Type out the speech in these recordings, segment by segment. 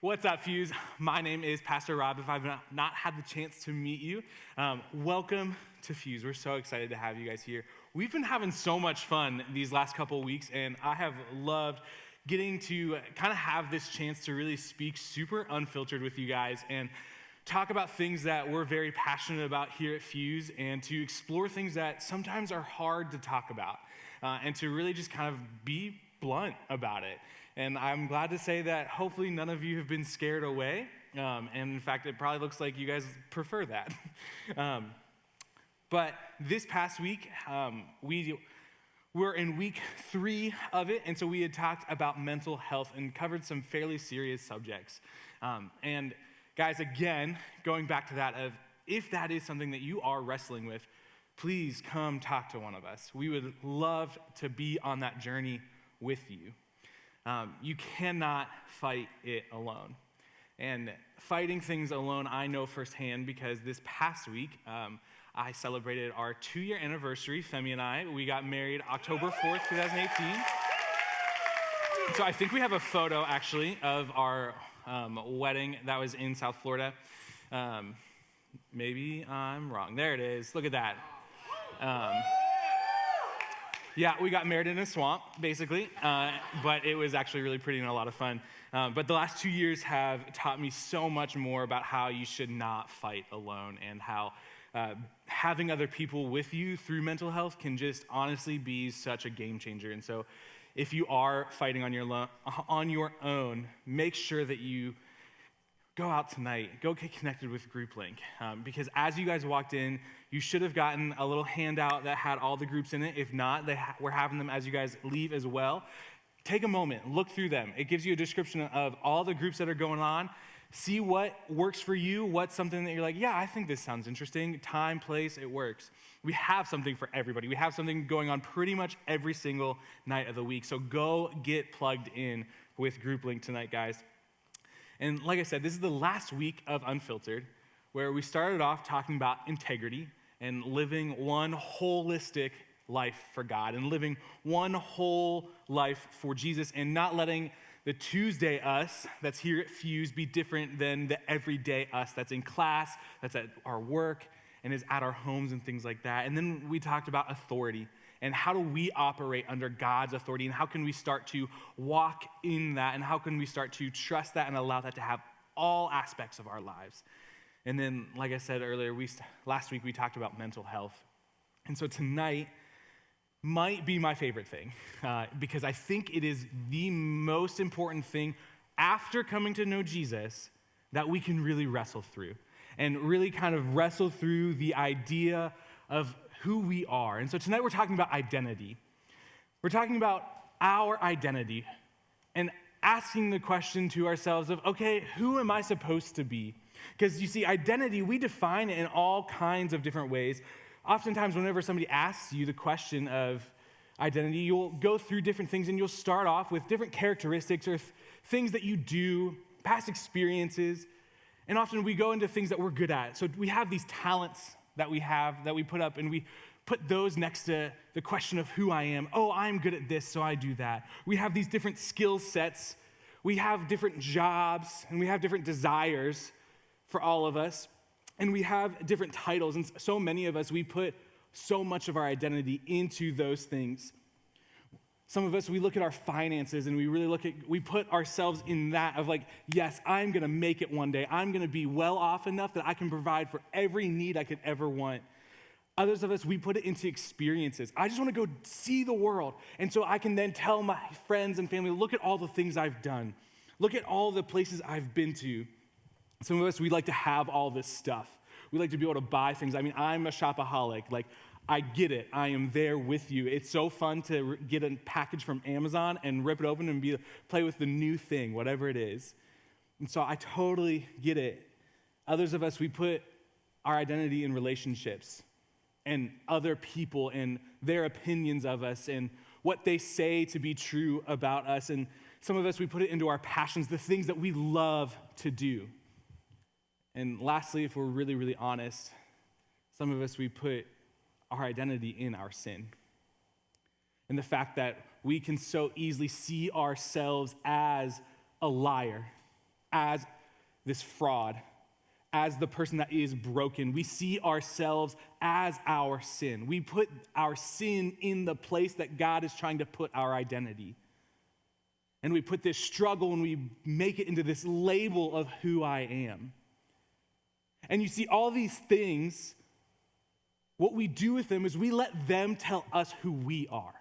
What's up, Fuse? My name is Pastor Rob. If I've not had the chance to meet you, welcome to Fuse. We're so excited to have you guys here. We've been having so much fun these last couple of weeks, and I have loved getting to kind of have this chance to really speak super unfiltered with you guys and talk about things that we're very passionate about here at Fuse, and to explore things that sometimes are hard to talk about, and to really just kind of be blunt about it. And I'm glad to say that hopefully none of you have been scared away. And in fact, it probably looks like you guys prefer that. But this past week, we're in week 3 of it. And so we had talked about mental health and covered some fairly serious subjects. And guys, again, going back to that of if that is something that you are wrestling with, please come talk to one of us. We would love to be on that journey with you. You cannot fight it alone. And fighting things alone, I know firsthand because this past week, I celebrated our 2-year anniversary, Femi and I. We got married October 4th, 2018. So I think we have a photo, actually, of our wedding that was in South Florida. Maybe I'm wrong. There it is. Look at that. Yeah, we got married in a swamp, basically, but it was actually really pretty and a lot of fun. But the last 2 years have taught me so much more about how you should not fight alone, and how having other people with you through mental health can just honestly be such a game changer. And so if you are fighting on your own, make sure that you go out tonight, go get connected with Group Link, because as you guys walked in, you should have gotten a little handout that had all the groups in it. If not, we're having them as you guys leave as well. Take a moment, look through them. It gives you a description of all the groups that are going on. See what works for you, what's something that you're like, yeah, I think this sounds interesting. Time, place, it works. We have something for everybody. We have something going on pretty much every single night of the week. So go get plugged in with Group Link tonight, guys. And like I said, this is the last week of Unfiltered, where we started off talking about integrity and living one holistic life for God, and living one whole life for Jesus, and not letting the Tuesday us that's here at Fuse be different than the everyday us that's in class, that's at our work, and is at our homes and things like that. And then we talked about authority, and how do we operate under God's authority, and how can we start to walk in that, and how can we start to trust that and allow that to have all aspects of our lives. And then, like I said earlier, last week we talked about mental health. And so tonight might be my favorite thing, because I think it is the most important thing after coming to know Jesus that we can really wrestle through, and really kind of wrestle through the idea of who we are. And so tonight we're talking about identity. We're talking about our identity and asking the question to ourselves of, okay, who am I supposed to be? Because you see, identity, we define it in all kinds of different ways. Oftentimes, whenever somebody asks you the question of identity, you'll go through different things, and you'll start off with different characteristics or things that you do, past experiences, and often we go into things that we're good at. So we have these talents that we put up, and we put those next to the question of who I am. Oh, I'm good at this, so I do that. We have these different skill sets. We have different jobs, and we have different desires for all of us, and we have different titles, and so many of us, we put so much of our identity into those things. Some of us, we look at our finances, and we put ourselves in that of like, yes, I'm gonna make it one day. I'm gonna be well off enough that I can provide for every need I could ever want. Others of us, we put it into experiences. I just wanna go see the world, and so I can then tell my friends and family, look at all the things I've done. Look at all the places I've been to. Some of us, we like to have all this stuff. We like to be able to buy things. I mean, I'm a shopaholic. Like, I get it. I am there with you. It's so fun to get a package from Amazon and rip it open and play with the new thing, whatever it is. And so I totally get it. Others of us, we put our identity in relationships and other people and their opinions of us and what they say to be true about us. And some of us, we put it into our passions, the things that we love to do. And lastly, if we're really, really honest, some of us, we put our identity in our sin. And the fact that we can so easily see ourselves as a liar, as this fraud, as the person that is broken. We see ourselves as our sin. We put our sin in the place that God is trying to put our identity. And we put this struggle and we make it into this label of who I am. And you see, all these things, what we do with them is we let them tell us who we are.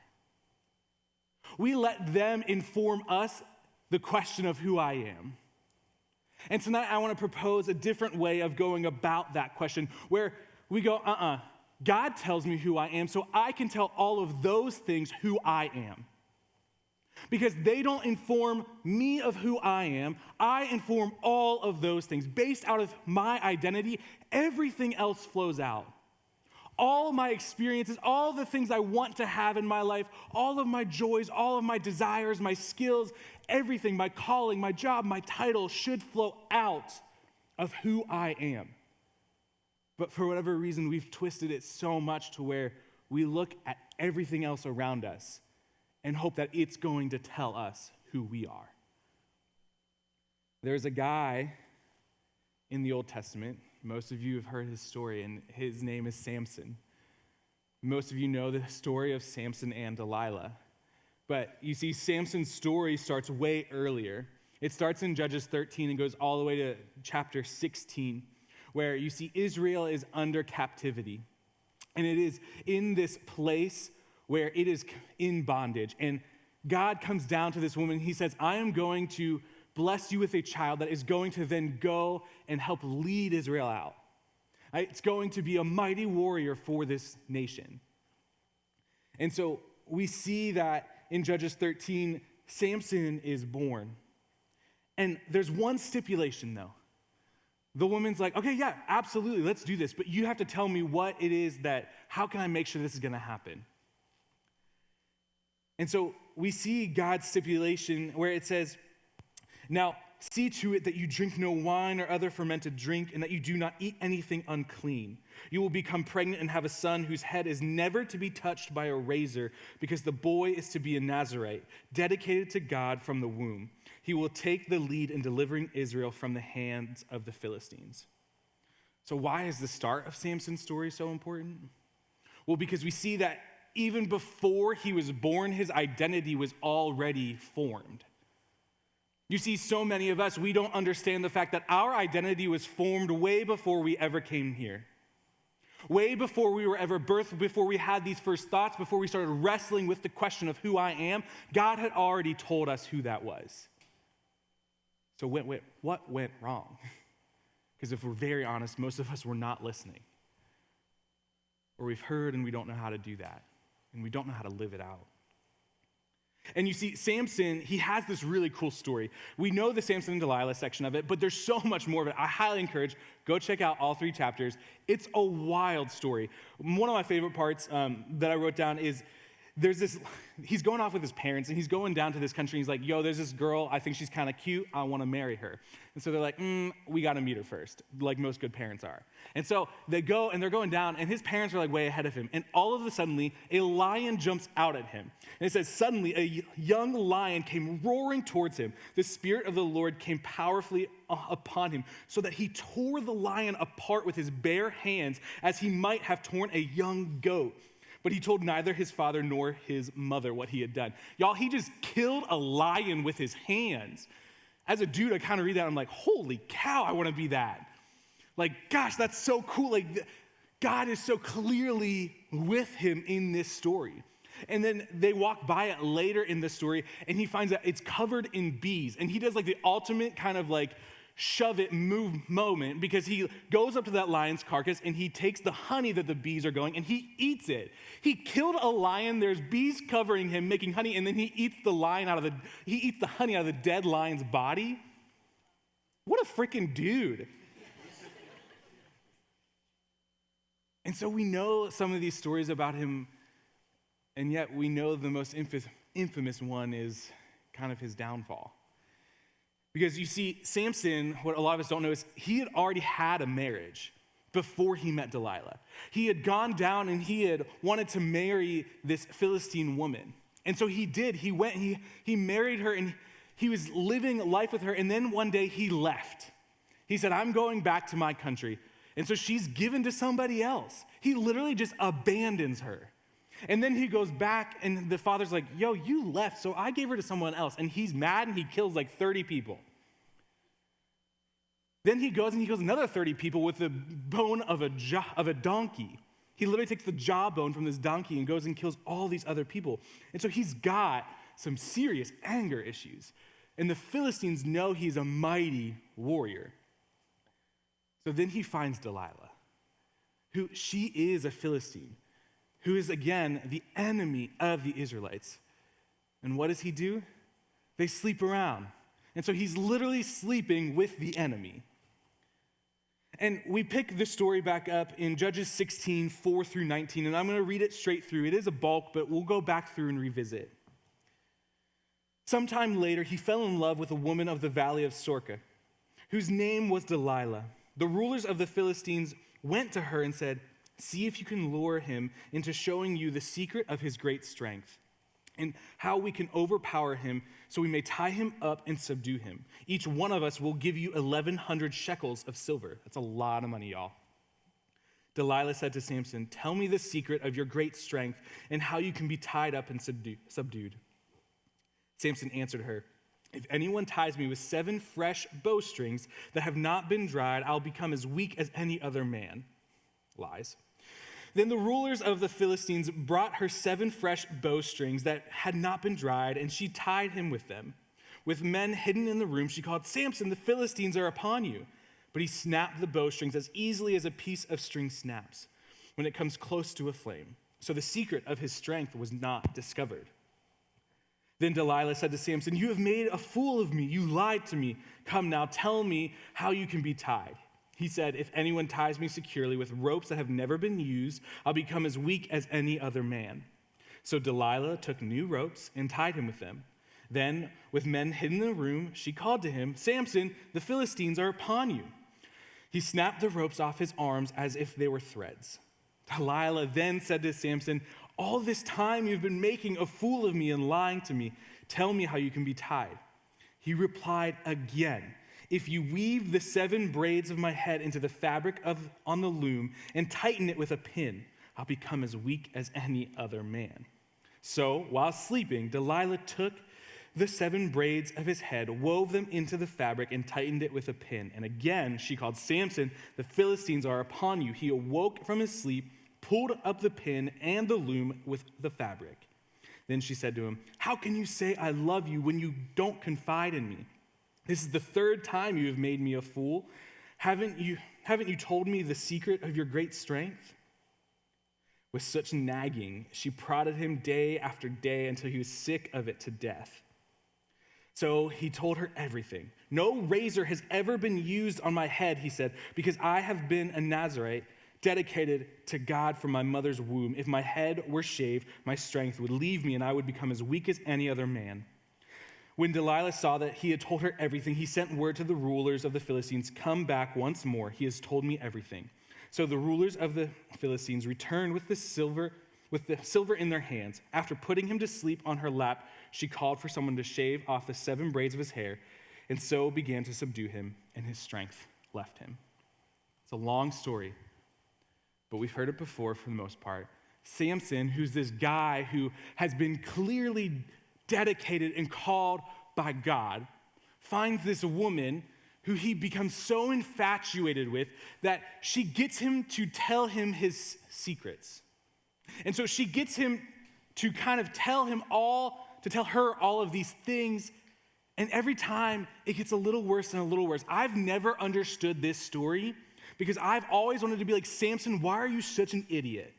We let them inform us the question of who I am. And tonight I want to propose a different way of going about that question, where we go, God tells me who I am, so I can tell all of those things who I am. Because they don't inform me of who I am, I inform all of those things. Based out of my identity, everything else flows out. All my experiences, all the things I want to have in my life, all of my joys, all of my desires, my skills, everything, my calling, my job, my title should flow out of who I am. But for whatever reason, we've twisted it so much to where we look at everything else around us and hope that it's going to tell us who we are. There's a guy in the Old Testament. Most of you have heard his story, and his name is Samson. Most of you know the story of Samson and Delilah. But you see, Samson's story starts way earlier. It starts in Judges 13 and goes all the way to chapter 16, where you see Israel is under captivity. And it is in this place where it is in bondage. And God comes down to this woman. He says, I am going to bless you with a child that is going to then go and help lead Israel out. It's going to be a mighty warrior for this nation. And so we see that in Judges 13, Samson is born. And there's one stipulation, though. The woman's like, okay, yeah, absolutely, let's do this. But you have to tell me what it is how can I make sure this is going to happen? And so we see God's stipulation where it says, now, see to it that you drink no wine or other fermented drink, and that you do not eat anything unclean. You will become pregnant and have a son whose head is never to be touched by a razor, because the boy is to be a Nazarite, dedicated to God from the womb. He will take the lead in delivering Israel from the hands of the Philistines. So why is the start of Samson's story so important? Well, because we see that even before he was born, his identity was already formed. You see, so many of us, we don't understand the fact that our identity was formed way before we ever came here. Way before we were ever birthed, before we had these first thoughts, before we started wrestling with the question of who I am, God had already told us who that was. So what went wrong? Because if we're very honest, most of us were not listening. Or we've heard and we don't know how to do that. And we don't know how to live it out. And you see, Samson, he has this really cool story. We know the Samson and Delilah section of it, but there's so much more of it. I highly encourage, go check out all 3 chapters. It's a wild story. One of my favorite parts that I wrote down is he's going off with his parents, and he's going down to this country, and he's like, yo, there's this girl, I think she's kind of cute, I want to marry her. And so they're like, we got to meet her first, like most good parents are. And so they go, and they're going down, and his parents are like way ahead of him, and all of a sudden, a lion jumps out at him. And it says, suddenly, a young lion came roaring towards him. The Spirit of the Lord came powerfully upon him, so that he tore the lion apart with his bare hands, as he might have torn a young goat. But he told neither his father nor his mother what he had done. Y'all, he just killed a lion with his hands. As a dude, I kind of read that, I'm like, holy cow, I want to be that. Like, gosh, that's so cool. Like, God is so clearly with him in this story. And then they walk by it later in the story, and he finds out it's covered in bees. And he does like the ultimate kind of like shove it, move moment, because he goes up to that lion's carcass and he takes the honey that the bees are going and he eats it. He killed a lion, there's bees covering him, making honey, and then he eats the honey out of the dead lion's body. What a freaking dude. And so we know some of these stories about him, and yet we know the most infamous one is kind of his downfall. Because you see, Samson, what a lot of us don't know is he had already had a marriage before he met Delilah. He had gone down and he had wanted to marry this Philistine woman. And so he did. He went, he married her, and he was living life with her, and then one day he left. He said, I'm going back to my country. And so she's given to somebody else. He literally just abandons her. And then he goes back, and the father's like, yo, you left, so I gave her to someone else. And he's mad, and he kills like 30 people. Then he goes another 30 people with the bone of a donkey. He literally takes the jawbone from this donkey and goes and kills all these other people. And so he's got some serious anger issues. And the Philistines know he's a mighty warrior. So then he finds Delilah, who she is a Philistine, who is, again, the enemy of the Israelites. And what does he do? They sleep around. And so he's literally sleeping with the enemy. And we pick the story back up in Judges 16, 4 through 19, and I'm going to read it straight through. It is a bulk, but we'll go back through and revisit. Sometime later, he fell in love with a woman of the valley of Sorka, whose name was Delilah. The rulers of the Philistines went to her and said, see if you can lure him into showing you the secret of his great strength and how we can overpower him so we may tie him up and subdue him. Each one of us will give you 1,100 shekels of silver. That's a lot of money, y'all. Delilah said to Samson, tell me the secret of your great strength and how you can be tied up and subdued. Samson answered her, if anyone ties me with 7 fresh bowstrings that have not been dried, I'll become as weak as any other man. Lies. Then the rulers of the Philistines brought her 7 fresh bowstrings that had not been dried, and she tied him with them. With men hidden in the room, she called, Samson, the Philistines are upon you. But he snapped the bowstrings as easily as a piece of string snaps when it comes close to a flame. So the secret of his strength was not discovered. Then Delilah said to Samson, you have made a fool of me. You lied to me. Come now, tell me how you can be tied. He said, if anyone ties me securely with ropes that have never been used, I'll become as weak as any other man. So Delilah took new ropes and tied him with them. Then, with men hidden in the room, she called to him, Samson, the Philistines are upon you. He snapped the ropes off his arms as if they were threads. Delilah then said to Samson, all this time you've been making a fool of me and lying to me. Tell me how you can be tied. He replied again, if you weave the 7 braids of my head into the fabric on the loom and tighten it with a pin, I'll become as weak as any other man. So, while sleeping, Delilah took the 7 braids of his head, wove them into the fabric, and tightened it with a pin. And again she called, Samson, the Philistines are upon you. He awoke from his sleep, pulled up the pin and the loom with the fabric. Then she said to him, how can you say I love you when you don't confide in me? This is the 3rd time you have made me a fool. Haven't you told me the secret of your great strength? With such nagging, she prodded him day after day until he was sick of it to death. So he told her everything. No razor has ever been used on my head, he said, because I have been a Nazarite, dedicated to God from my mother's womb. If my head were shaved, my strength would leave me and I would become as weak as any other man. When Delilah saw that he had told her everything, he sent word to the rulers of the Philistines, come back once more. He has told me everything. So the rulers of the Philistines returned with the silver in their hands. After putting him to sleep on her lap, she called for someone to shave off the 7 braids of his hair, and so began to subdue him, and his strength left him. It's a long story, but we've heard it before for the most part. Samson, who's this guy who has been clearly dedicated and called by God, finds this woman who he becomes so infatuated with that she gets him to tell him his secrets. And so she gets him to kind of tell her all of these things, and every time it gets a little worse and a little worse. I've never understood this story because I've always wanted to be like, Samson, why are you such an idiot?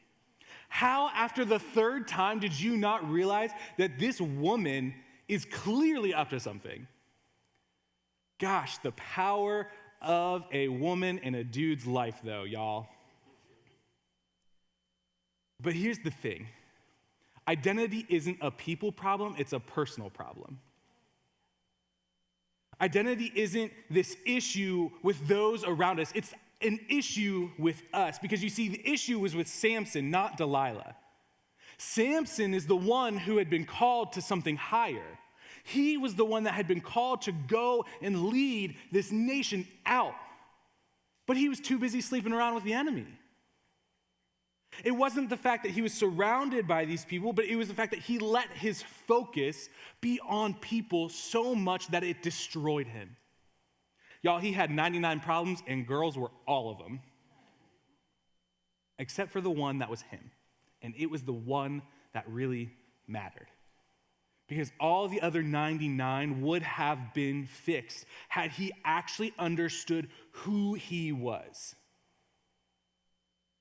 How, after the 3rd time, did you not realize that this woman is clearly up to something? Gosh, the power of a woman in a dude's life, though, y'all. But here's the thing. Identity isn't a people problem, it's a personal problem. Identity isn't this issue with those around us. It's an issue with us, because you see, the issue was with Samson, not Delilah. Samson is the one who had been called to something higher. He was the one that had been called to go and lead this nation out. But he was too busy sleeping around with the enemy. It wasn't the fact that he was surrounded by these people, but it was the fact that he let his focus be on people so much that it destroyed him. Y'all, he had 99 problems, and girls were all of them. Except for the one that was him. And it was the one that really mattered. Because all the other 99 would have been fixed had he actually understood who he was.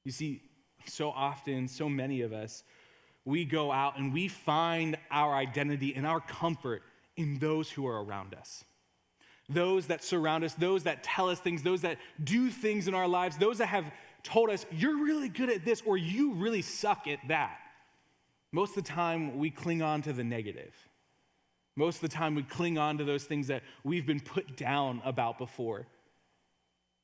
You see, so often, so many of us, we go out and we find our identity and our comfort in those who are around us. Those that surround us, those that tell us things, those that do things in our lives, those that have told us, you're really good at this or you really suck at that. Most of the time, we cling on to the negative. Most of the time, we cling on to those things that we've been put down about before.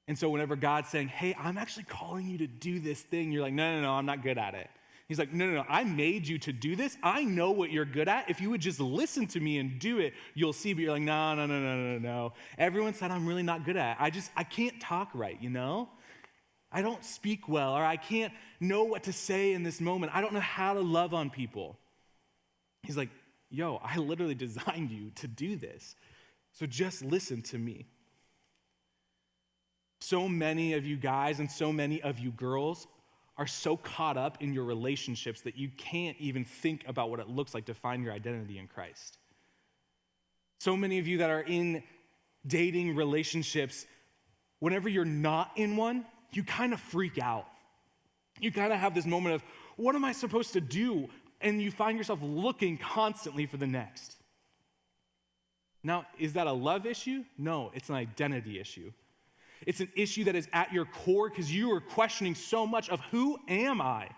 And so whenever God's saying, hey, I'm actually calling you to do this thing, you're like, no, I'm not good at it. He's like, no, I made you to do this. I know what you're good at. If you would just listen to me and do it, you'll see. But you're like, no. Everyone said I'm really not good at it. I can't talk right, you know? I don't speak well, or I can't know what to say in this moment. I don't know how to love on people. He's like, yo, I literally designed you to do this. So just listen to me. So many of you guys and so many of you girls are so caught up in your relationships that you can't even think about what it looks like to find your identity in Christ. So many of you that are in dating relationships, whenever you're not in one, you kind of freak out. You kind of have this moment of, what am I supposed to do? And you find yourself looking constantly for the next. Now, is that a love issue? No, it's an identity issue. It's an issue that is at your core because you are questioning so much of who am I?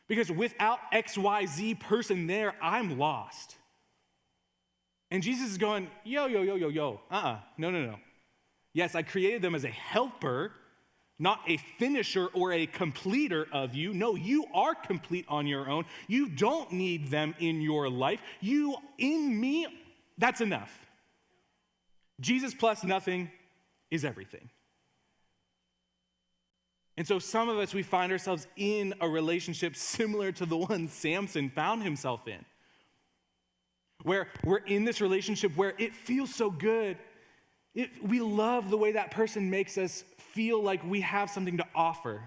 Because without XYZ person there, I'm lost. And Jesus is going, yo, no. Yes, I created them as a helper, not a finisher or a completer of you. No, you are complete on your own. You don't need them in your life. You, in me, that's enough. Jesus plus nothing is everything. And so some of us, we find ourselves in a relationship similar to the one Samson found himself in, where we're in this relationship where it feels so good. We love the way that person makes us feel like we have something to offer.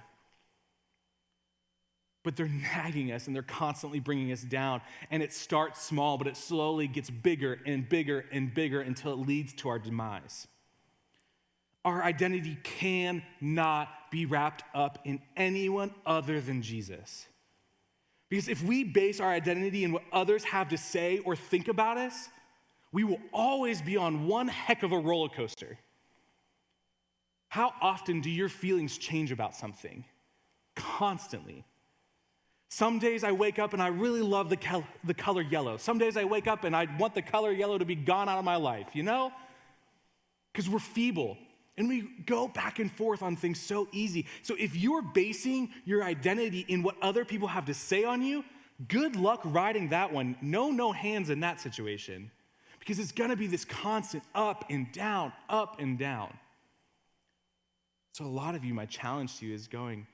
But they're nagging us and they're constantly bringing us down. And it starts small, but it slowly gets bigger and bigger and bigger until it leads to our demise. Our identity cannot be wrapped up in anyone other than Jesus. Because if we base our identity in what others have to say or think about us, we will always be on one heck of a roller coaster. How often do your feelings change about something? Constantly. Some days I wake up and I really love the color yellow. Some days I wake up and I want the color yellow to be gone out of my life, you know? Because we're feeble. And we go back and forth on things so easy. So if you're basing your identity in what other people have to say on you, good luck riding that one. No hands in that situation. Because it's going to be this constant up and down, up and down. So a lot of you, my challenge to you is going,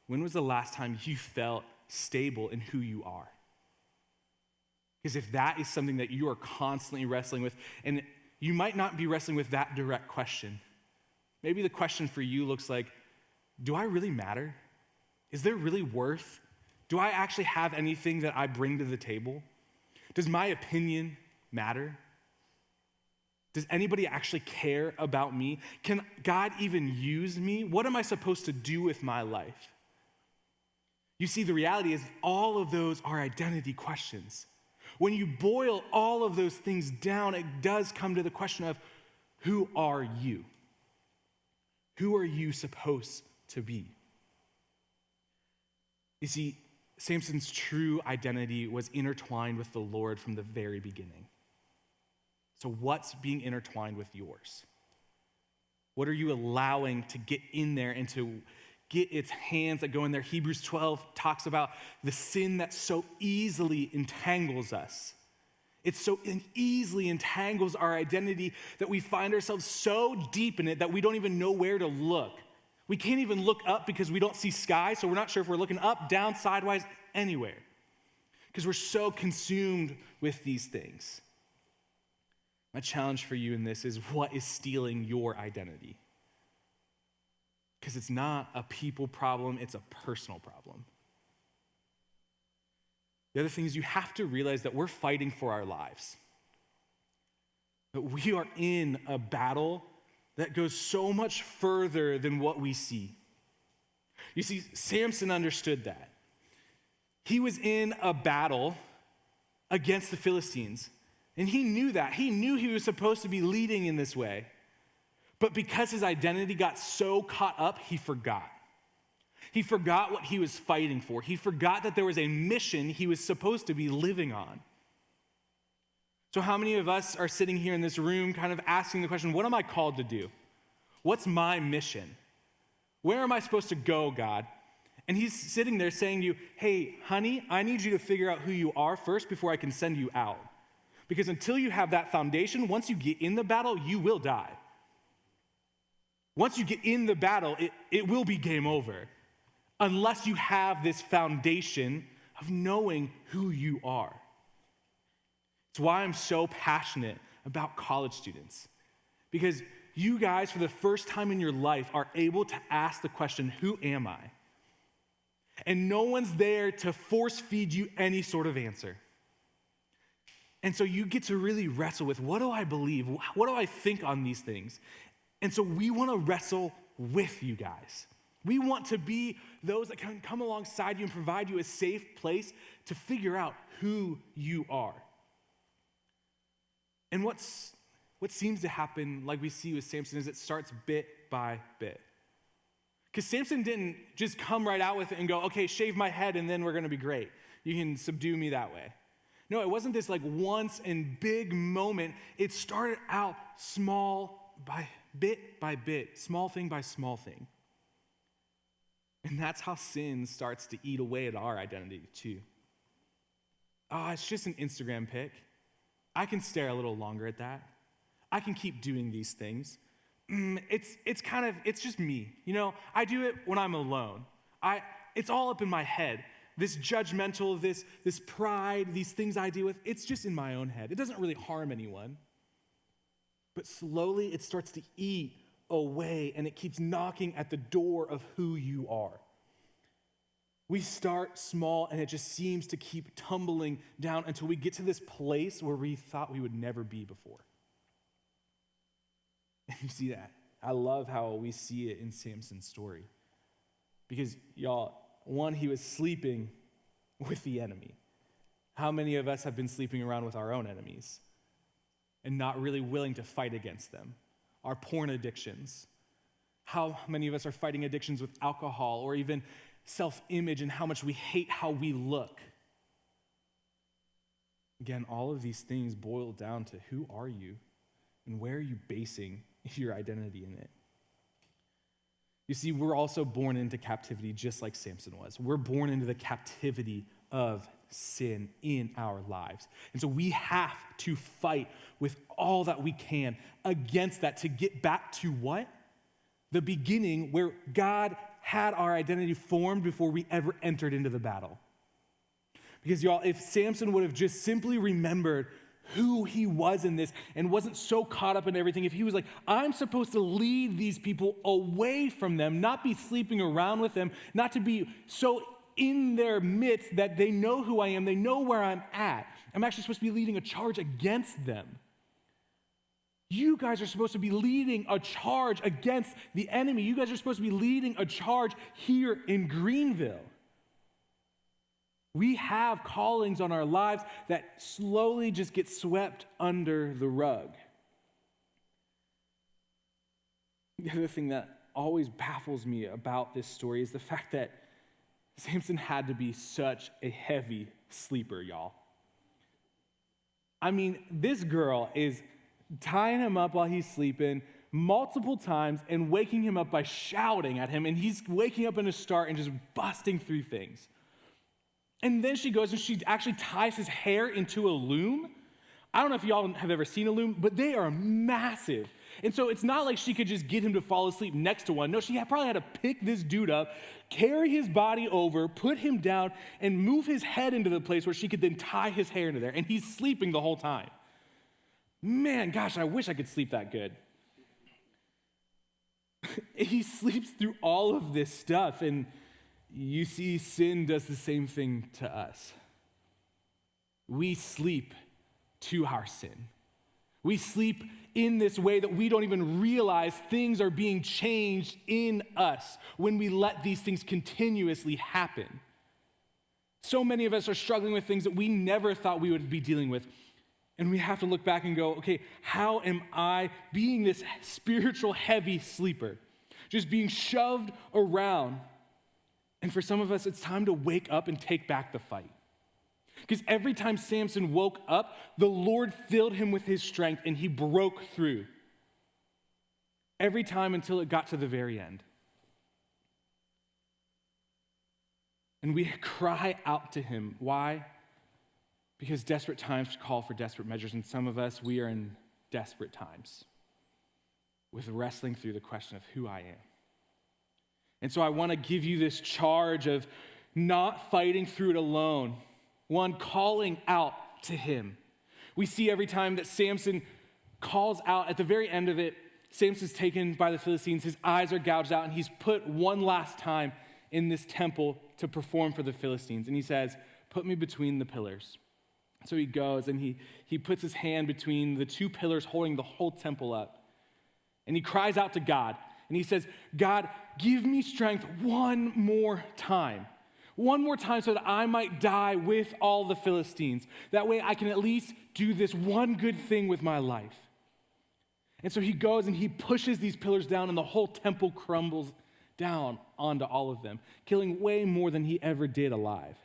when was the last time you felt stable in who you are? Because if that is something that you are constantly wrestling with, and you might not be wrestling with that direct question. Maybe the question for you looks like, do I really matter? Is there really worth? Do I actually have anything that I bring to the table? Does my opinion matter? Does anybody actually care about me? Can God even use me? What am I supposed to do with my life? You see, the reality is all of those are identity questions. When you boil all of those things down, it does come to the question of, who are you? Who are you supposed to be? You see, Samson's true identity was intertwined with the Lord from the very beginning. So what's being intertwined with yours? What are you allowing to get in there and to get its hands that go in there? Hebrews 12 talks about the sin that so easily entangles us. It so easily entangles our identity that we find ourselves so deep in it that we don't even know where to look. We can't even look up because we don't see sky, so we're not sure if we're looking up, down, sideways, anywhere. Because we're so consumed with these things. My challenge for you in this is, what is stealing your identity? Because it's not a people problem, it's a personal problem. The other thing is, you have to realize that we're fighting for our lives. That we are in a battle that goes so much further than what we see. You see, Samson understood that. He was in a battle against the Philistines, and he knew that. He knew he was supposed to be leading in this way. But because his identity got so caught up, he forgot. He forgot what he was fighting for. He forgot that there was a mission he was supposed to be living on. So how many of us are sitting here in this room kind of asking the question, what am I called to do? What's my mission? Where am I supposed to go, God? And he's sitting there saying to you, hey, honey, I need you to figure out who you are first before I can send you out. Because until you have that foundation, once you get in the battle, you will die. Once you get in the battle, it will be game over. Unless you have this foundation of knowing who you are. It's why I'm so passionate about college students. Because you guys, for the first time in your life, are able to ask the question, who am I? And no one's there to force feed you any sort of answer. And so you get to really wrestle with, what do I believe? What do I think on these things? And so we want to wrestle with you guys. We want to be those that can come alongside you and provide you a safe place to figure out who you are. And what seems to happen, like we see with Samson, is it starts bit by bit. Because Samson didn't just come right out with it and go, okay, shave my head and then we're going to be great. You can subdue me that way. No, it wasn't this like once and big moment. It started out small by bit, small thing by small thing. And that's how sin starts to eat away at our identity too. It's just an Instagram pic. I can stare a little longer at that. I can keep doing these things. It's just me. You know, I do it when I'm alone. It's all up in my head. This judgmental, this pride, these things I deal with, it's just in my own head. It doesn't really harm anyone. But slowly it starts to eat away, and it keeps knocking at the door of who you are. We start small, and it just seems to keep tumbling down until we get to this place where we thought we would never be before. And you see that. I love how we see it in Samson's story. Because, y'all, one, he was sleeping with the enemy. How many of us have been sleeping around with our own enemies and not really willing to fight against them? Our porn addictions. How many of us are fighting addictions with alcohol or even self-image and how much we hate how we look? Again, all of these things boil down to, who are you and where are you basing your identity in it? You see, we're also born into captivity just like Samson was. We're born into the captivity of sin in our lives. And so we have to fight with all that we can against that to get back to what? The beginning where God had our identity formed before we ever entered into the battle. Because y'all, if Samson would have just simply remembered who he was in this and wasn't so caught up in everything, if he was like, I'm supposed to lead these people away from them, not be sleeping around with them, not to be so in their midst that they know who I am, they know where I'm at. I'm actually supposed to be leading a charge against them. You guys are supposed to be leading a charge against the enemy. You guys are supposed to be leading a charge here in Greenville. We have callings on our lives that slowly just get swept under the rug. The other thing that always baffles me about this story is the fact that Samson had to be such a heavy sleeper, y'all. I mean, this girl is tying him up while he's sleeping multiple times and waking him up by shouting at him, and he's waking up in a start and just busting through things. And then she goes and she actually ties his hair into a loom. I don't know if y'all have ever seen a loom, but they are massive. And so it's not like she could just get him to fall asleep next to one. No, she probably had to pick this dude up, carry his body over, put him down, and move his head into the place where she could then tie his hair into there. And he's sleeping the whole time. Man, gosh, I wish I could sleep that good. He sleeps through all of this stuff, and you see, sin does the same thing to us. We sleep to our sin. We sleep in this way that we don't even realize things are being changed in us when we let these things continuously happen. So many of us are struggling with things that we never thought we would be dealing with. And we have to look back and go, okay, how am I being this spiritual heavy sleeper? Just being shoved around. And for some of us, it's time to wake up and take back the fight. Because every time Samson woke up, the Lord filled him with his strength and he broke through. Every time until it got to the very end. And we cry out to him. Why? Because desperate times call for desperate measures, and some of us, we are in desperate times with wrestling through the question of who I am. And so I want to give you this charge of not fighting through it alone. One, calling out to him. We see every time that Samson calls out, at the very end of it, Samson's taken by the Philistines, his eyes are gouged out, and he's put one last time in this temple to perform for the Philistines. And he says, "Put me between the pillars." So he goes and he puts his hand between the two pillars holding the whole temple up. And he cries out to God. And he says, "God, give me strength one more time. One more time so that I might die with all the Philistines. That way I can at least do this one good thing with my life." And so he goes and he pushes these pillars down and the whole temple crumbles down onto all of them, killing way more than he ever did alive.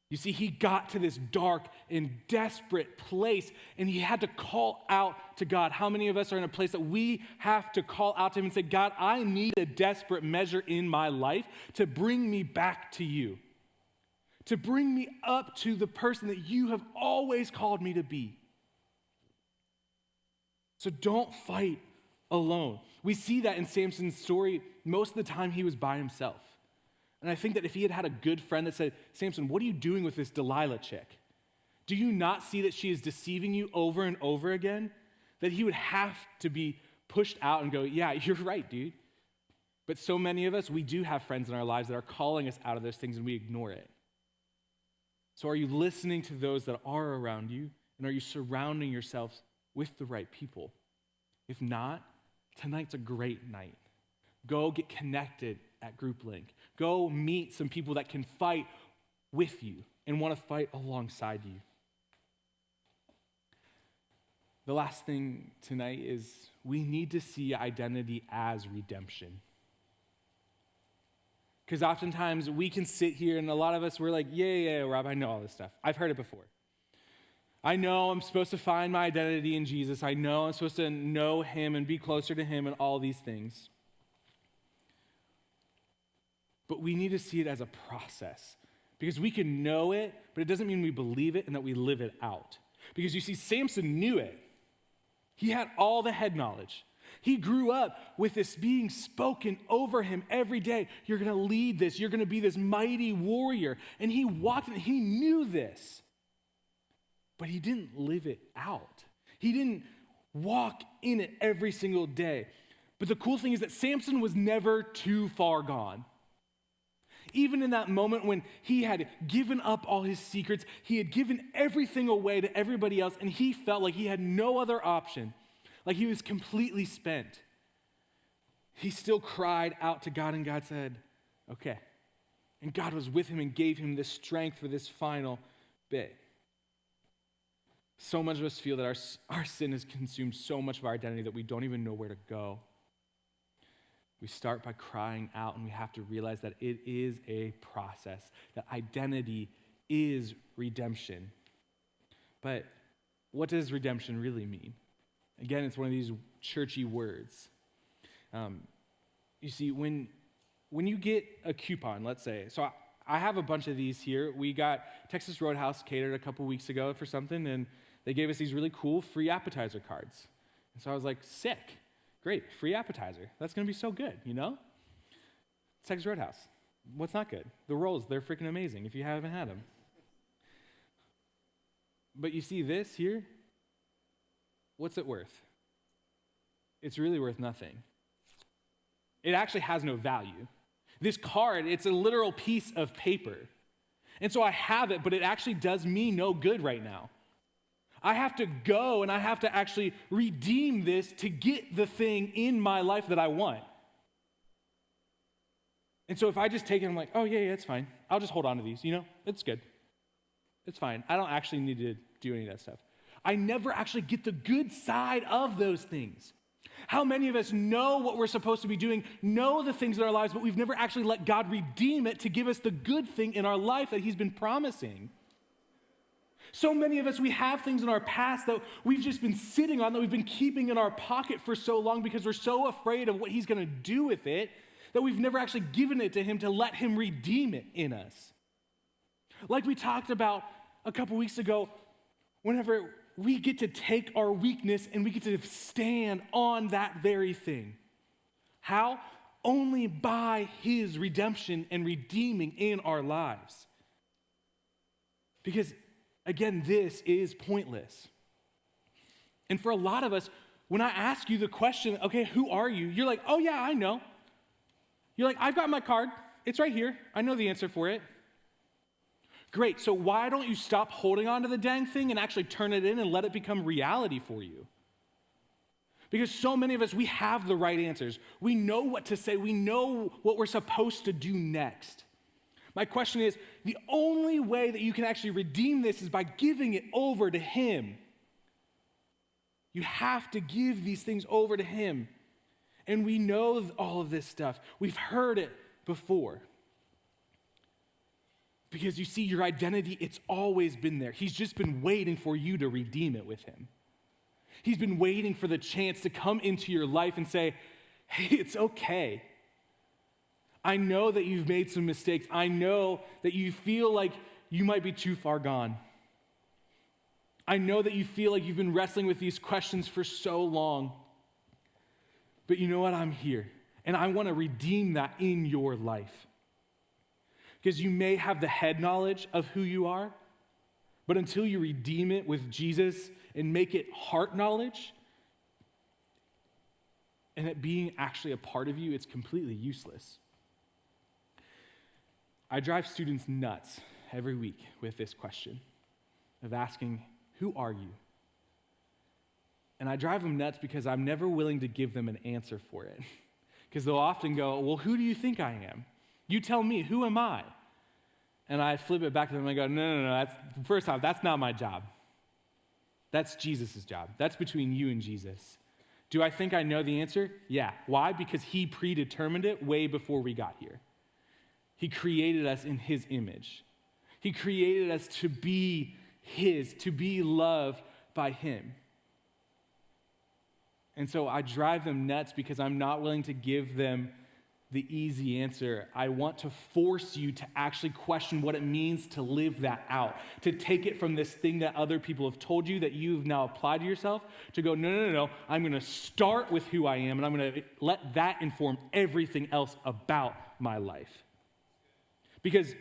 You see, he got to this dark and desperate place, and he had to call out to God. How many of us are in a place that we have to call out to him and say, "God, I need a desperate measure in my life to bring me back to you, to bring me up to the person that you have always called me to be." So don't fight alone. We see that in Samson's story. Most of the time, he was by himself. And I think that if he had had a good friend that said, "Samson, what are you doing with this Delilah chick? Do you not see that she is deceiving you over and over again?" That he would have to be pushed out and go, "Yeah, you're right, dude." But so many of us, we do have friends in our lives that are calling us out of those things and we ignore it. So are you listening to those that are around you? And are you surrounding yourselves with the right people? If not, tonight's a great night. Go get connected at Group Link. Go meet some people that can fight with you and want to fight alongside you. The last thing tonight is we need to see identity as redemption. Because oftentimes we can sit here and a lot of us, we're like, yeah, Rob, I know all this stuff. I've heard it before. I know I'm supposed to find my identity in Jesus. I know I'm supposed to know him and be closer to him and all these things. But we need to see it as a process because we can know it, but it doesn't mean we believe it and that we live it out. Because you see, Samson knew it. He had all the head knowledge. He grew up with this being spoken over him every day. You're going to lead this. You're going to be this mighty warrior. And he walked in, he knew this. But he didn't live it out. He didn't walk in it every single day. But the cool thing is that Samson was never too far gone. Even in that moment when he had given up all his secrets, he had given everything away to everybody else, and he felt like he had no other option, like he was completely spent. He still cried out to God, and God said, "Okay." And God was with him and gave him this strength for this final bit. So much of us feel that our sin has consumed so much of our identity that we don't even know where to go. We start by crying out, and we have to realize that it is a process, that identity is redemption. But what does redemption really mean? Again, it's one of these churchy words. You see, when you get a coupon, let's say, so I have a bunch of these here. We got Texas Roadhouse catered a couple weeks ago for something, and they gave us these really cool free appetizer cards. And so I was like, sick, great, free appetizer. That's going to be so good, you know? Texas Roadhouse. What's not good? The rolls, they're freaking amazing if you haven't had them. But you see this here? What's it worth? It's really worth nothing. It actually has no value. This card, it's a literal piece of paper. And so I have it, but it actually does me no good right now. I have to go and I have to actually redeem this to get the thing in my life that I want. And so if I just take it, I'm like, oh, yeah, it's fine. I'll just hold on to these, it's good. It's fine. I don't actually need to do any of that stuff. I never actually get the good side of those things. How many of us know what we're supposed to be doing, know the things in our lives, but we've never actually let God redeem it to give us the good thing in our life that he's been promising? So many of us, we have things in our past that we've just been sitting on, that we've been keeping in our pocket for so long because we're so afraid of what he's going to do with it, that we've never actually given it to him to let him redeem it in us. Like we talked about a couple weeks ago, whenever we get to take our weakness and we get to stand on that very thing. How? Only by his redemption and redeeming in our lives. Because, again, this is pointless. And for a lot of us, when I ask you the question, okay, who are you? You're like, oh yeah, I know. You're like, I've got my card. It's right here. I know the answer for it. Great, so why don't you stop holding on to the dang thing and actually turn it in and let it become reality for you? Because so many of us, we have the right answers. We know what to say. We know what we're supposed to do next. My question is, the only way that you can actually redeem this is by giving it over to him. You have to give these things over to him. And we know all of this stuff. We've heard it before. Because you see, your identity, it's always been there. He's just been waiting for you to redeem it with him. He's been waiting for the chance to come into your life and say, hey, it's okay. I know that you've made some mistakes. I know that you feel like you might be too far gone. I know that you feel like you've been wrestling with these questions for so long. But you know what? I'm here. And I want to redeem that in your life. Because you may have the head knowledge of who you are, but until you redeem it with Jesus and make it heart knowledge, and it being actually a part of you, it's completely useless. I drive students nuts every week with this question of asking, who are you? And I drive them nuts because I'm never willing to give them an answer for it. Because they'll often go, well, who do you think I am? You tell me, who am I? And I flip it back to them and I go, no, first off, that's not my job. That's Jesus' job. That's between you and Jesus. Do I think I know the answer? Yeah. Why? Because he predetermined it way before we got here. He created us in his image. He created us to be his, to be loved by him. And so I drive them nuts because I'm not willing to give them the easy answer. I want to force you to actually question what it means to live that out, to take it from this thing that other people have told you that you've now applied to yourself, to go, no, I'm going to start with who I am, and I'm going to let that inform everything else about my life. Because,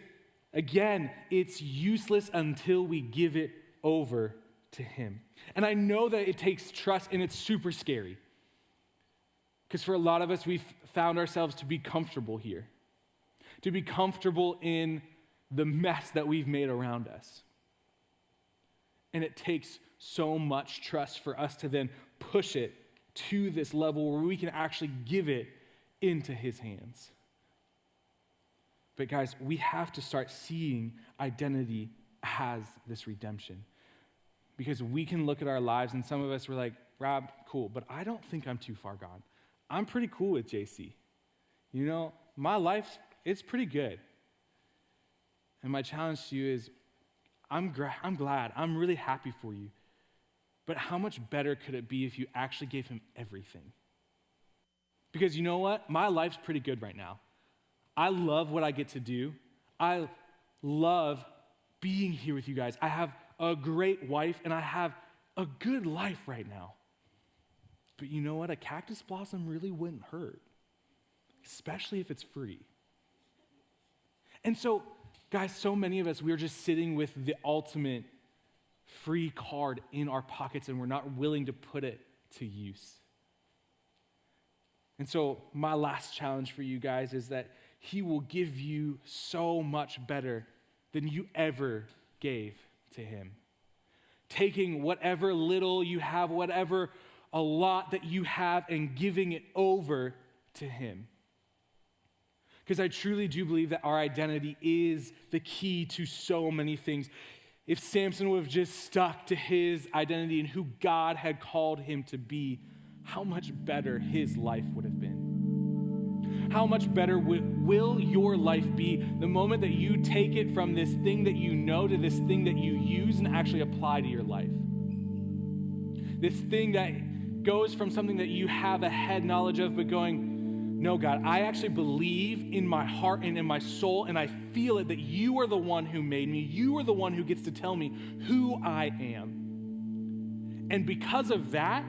again, it's useless until we give it over to him. And I know that it takes trust, and it's super scary. Because for a lot of us, we've found ourselves to be comfortable here, to be comfortable in the mess that we've made around us. And it takes so much trust for us to then push it to this level where we can actually give it into his hands. But guys, we have to start seeing identity as this redemption. Because we can look at our lives, and some of us were like, Rob, cool, but I don't think I'm too far gone. I'm pretty cool with JC. My life, it's pretty good. And my challenge to you is, I'm glad, I'm really happy for you. But how much better could it be if you actually gave him everything? Because you know what? My life's pretty good right now. I love what I get to do. I love being here with you guys. I have a great wife, and I have a good life right now. But you know what? A cactus blossom really wouldn't hurt, especially if it's free. And so, guys, so many of us, we're just sitting with the ultimate free card in our pockets, and we're not willing to put it to use. And so my last challenge for you guys is that he will give you so much better than you ever gave to him. Taking whatever little you have, whatever a lot that you have, and giving it over to him. Because I truly do believe that our identity is the key to so many things. If Samson would have just stuck to his identity and who God had called him to be, how much better his life would have been. How much better will your life be the moment that you take it from this thing that you know to this thing that you use and actually apply to your life? This thing that goes from something that you have a head knowledge of, but going, no, God, I actually believe in my heart and in my soul, and I feel it that you are the one who made me. You are the one who gets to tell me who I am. And because of that,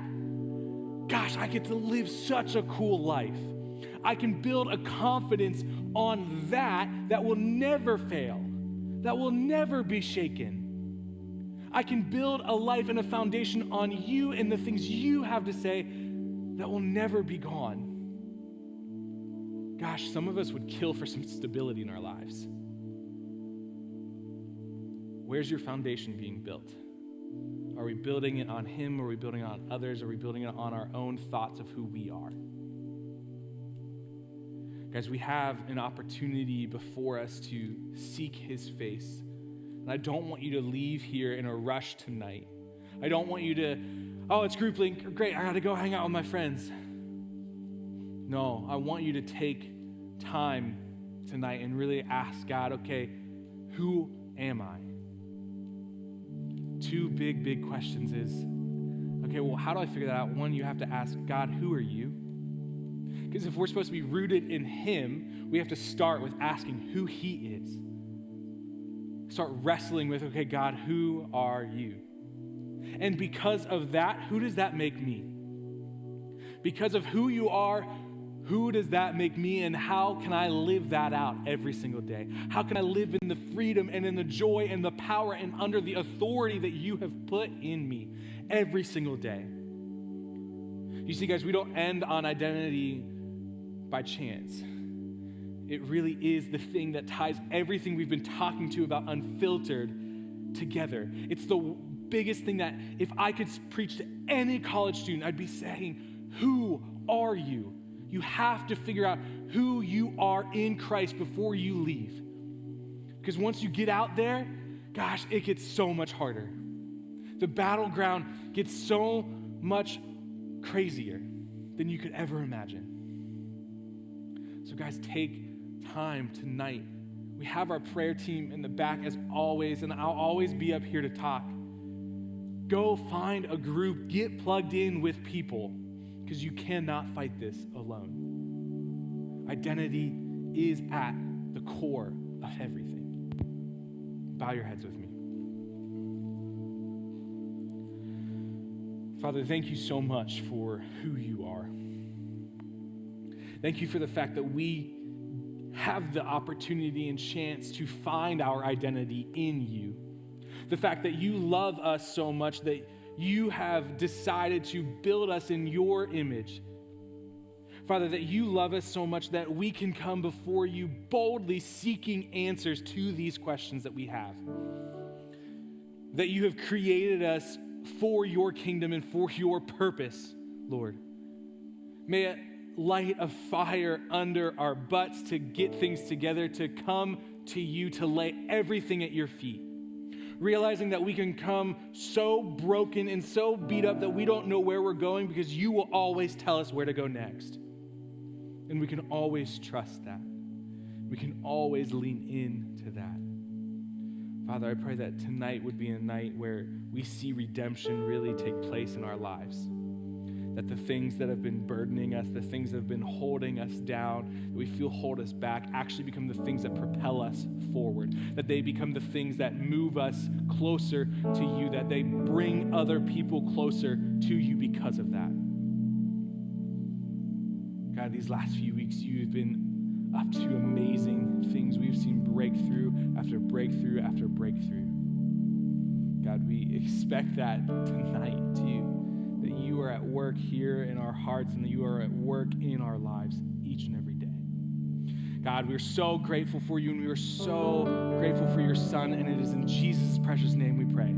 gosh, I get to live such a cool life. I can build a confidence on that will never fail, that will never be shaken. I can build a life and a foundation on you and the things you have to say that will never be gone. Gosh, some of us would kill for some stability in our lives. Where's your foundation being built? Are we building it on him? Are we building it on others? Are we building it on our own thoughts of who we are? Guys, we have an opportunity before us to seek his face. And I don't want you to leave here in a rush tonight. I don't want you to, oh, it's group link, great, I gotta go hang out with my friends. No, I want you to take time tonight and really ask God, okay, who am I? Two big questions is, okay, well, how do I figure that out? One, you have to ask God, who are you? Because if we're supposed to be rooted in him, we have to start with asking who he is. Start wrestling with, okay, God, who are you? And because of that, who does that make me? Because of who you are, who does that make me, and how can I live that out every single day? How can I live in the freedom and in the joy and the power and under the authority that you have put in me every single day? You see, guys, we don't end on identity by chance. It really is the thing that ties everything we've been talking to about Unfiltered together. It's the biggest thing that if I could preach to any college student, I'd be saying, who are you? You have to figure out who you are in Christ before you leave. Because once you get out there, gosh, it gets so much harder. The battleground gets so much crazier than you could ever imagine. So guys, take time tonight. We have our prayer team in the back as always, and I'll always be up here to talk. Go find a group, get plugged in with people, because you cannot fight this alone. Identity is at the core of everything. Bow your heads with me. Father, thank you so much for who you are. Thank you for the fact that we have the opportunity and chance to find our identity in you. The fact that you love us so much that you have decided to build us in your image. Father, that you love us so much that we can come before you boldly seeking answers to these questions that we have. That you have created us for your kingdom and for your purpose, Lord. May it light a fire under our butts to get things together, to come to you, to lay everything at your feet. Realizing that we can come so broken and so beat up that we don't know where we're going, because you will always tell us where to go next. And we can always trust that. We can always lean into that. Father, I pray that tonight would be a night where we see redemption really take place in our lives. that the things that have been burdening us, the things that have been holding us down, that we feel hold us back, actually become the things that propel us forward, that they become the things that move us closer to you, that they bring other people closer to you because of that. God, these last few weeks, you've been up to amazing things. We've seen breakthrough after breakthrough after breakthrough. God, we expect that tonight too, that you are at work here in our hearts and that you are at work in our lives each and every day. God, we're so grateful for you and we are so grateful for your Son, and it is in Jesus' precious name we pray.